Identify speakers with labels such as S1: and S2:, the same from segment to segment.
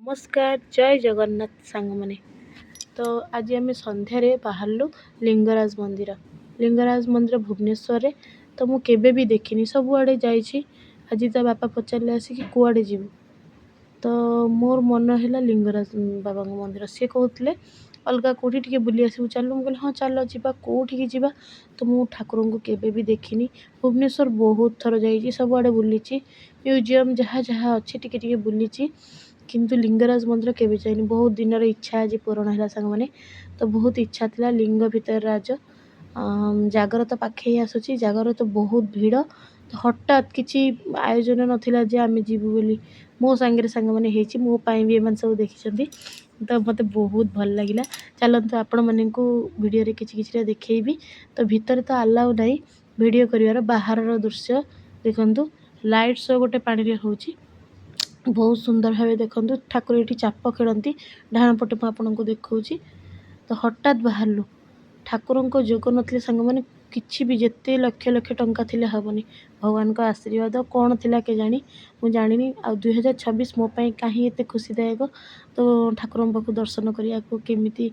S1: नमस्कार जय जगन्नाथ सांग मैंने तो आज आम सन्धारे बाहरलु लिंगराज मंदिर भुवनेश्वर रे। तो मु केबे भी देखिनी सबुआड़े जाइछि। आज ता बापा पचारे आसिक कुआड़े जीवु तो मोर मन है लिंगराज बाबा मंदिर सी कहते अलग कौटी टे बुली आसबू चलू मुझे हाँ चल जा कौटी जावा। तो मु ठाकुर को केबे भी देखिनी भुवनेश्वर बहुत थर जाइए सबुआड़े बुली म्यूजियम जहाँ जहाँ अच्छी टिके बुली किंतु लिंगराज मंदिर केबे जाइनी बहुत दिन इच्छा आज पूरण है सांग मैंने। तो बहुत इच्छा थिला लिंग भितर राज जागर तो पाखे ही आसूची जागर तो बहुत भीड़। तो हठात किसी आयोजन नाला जे आम जीवु बोली मो सांगे सांग मैंने होती मो भी एम सब देखी। तो मत बहुत भल लगे चलते आपण मन को वीडियो रे किसी देखी। तो भितर तो अलाउ ना वीडियो कर बाहर दृश्य देखु लाइट शो गोटे पानी रे होची बहुत सुंदर भाव देखु ठाकुर ये चाप खेलती डाण पटे मुझे देखा। तो हठात बाहरलु ठाकुर जोग नी सांग मैंने किसी भी जिते लक्ष लक्ष टंका थिले हेनी भगवान का आशीर्वाद कौन थिला के जानी मु जानी आ 2026 मो पाई कहीं एते खुशीदायक। तो ठाकुर पाक दर्शन करने को केमिति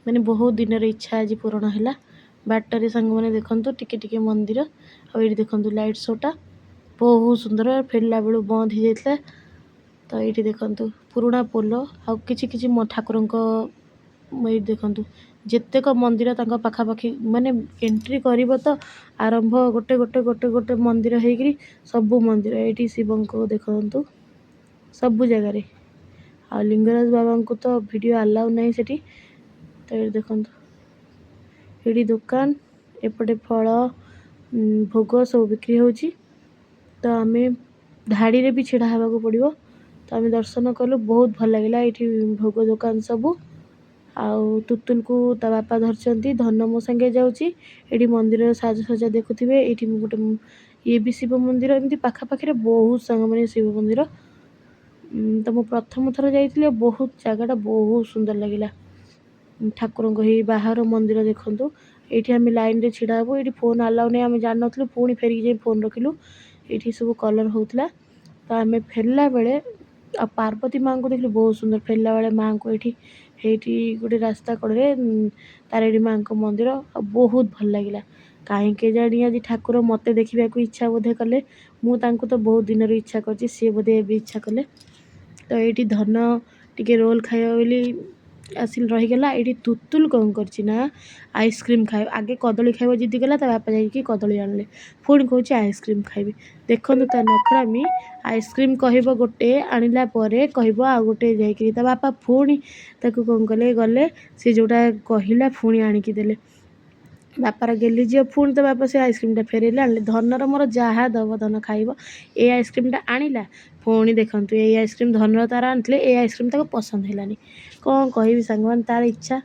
S1: मैंने बहुत दिन इच्छा आज पूरण है। बाटर सांग मैंने देखु टिके मंदिर आ देखु लाइट शोटा बहुत सुंदर फेरला बेलू बंद हो जाता। तो ये देखु पुराणा पोल आ कि ठाकुर ये देखु जितेक मंदिर पाखापाखि माने एंट्री कर तो आरंभ गोटे गोटे गोटे गोटे मंदिर होगी सबू मंदिर ये शिव को देखु सबू जगार आ लिंगराज बाबा को तो वीडियो अलाउ नहीं सेठी। तो ये देखु ये दुकान एपटे फल भोग सब बिक्री होची। तो आम धाड़ी रे भी छिड़ा हवा को पड़ो। तो आम दर्शन कलु बहुत भल लगे ये भोग दुकान सबू आउ तुतुल को ता बापा धरती धन मो संगे जाऊँगी ये मंदिर साजसजा देखुवे ये गोटे ये भी शिव मंदिर एमती पाखापाखि बहुत सांग मैंने शिव मंदिर। तो मु प्रथम थर जाइए बहुत जगटा बहुत सुंदर लगे ठाकुर बाहर मंदिर देखु ये आम लाइन रे छिड़ा हबू ये फोन अलाउ नहीं आम जान नु पुणी फेरिक जाई फोन रखिलु ये सब कलर होता। तो आम फेरला बेले आ पार्वती माँ को देखिए बहुत सुंदर फेरला बेले माँ को ये गोटे रास्ता कड़े तारेणी माँ को मंदिर बहुत भल लगे कहीं जानी आज ठाकुर मत देखा इच्छा बोधे कले मुझे तो बहुत दिन इच्छा कर सी बोधे इच्छा कले। तो ये धन टिके रोल खाइबा बोली आसिल रहीगला ये तुतुल कौन करना आइसक्रीम खाए आगे कदली खाइब जिद्दी गला बापा जाकि कदली आनले पुणी कौच आइसक्रीम खाइबी देखु ता नखरामी आइसक्रीम कहब गोटे आनिला कहब आ गोटे जाकि बापा पुणी ताकू कौन कले गले सी जोटा कहला पुणी आणिकी देले बापार गेली झील पुणी तो बापा से आइसक्रीम फेरेले आने धनर मोर जहाँ दब धन खाइब ए आइसक्रीम आनिला पुणी देखु ये आइसक्रीम धनर तार आनी ये आइसक्रीम ताको पसंद है कौन कह सांग तार इच्छा।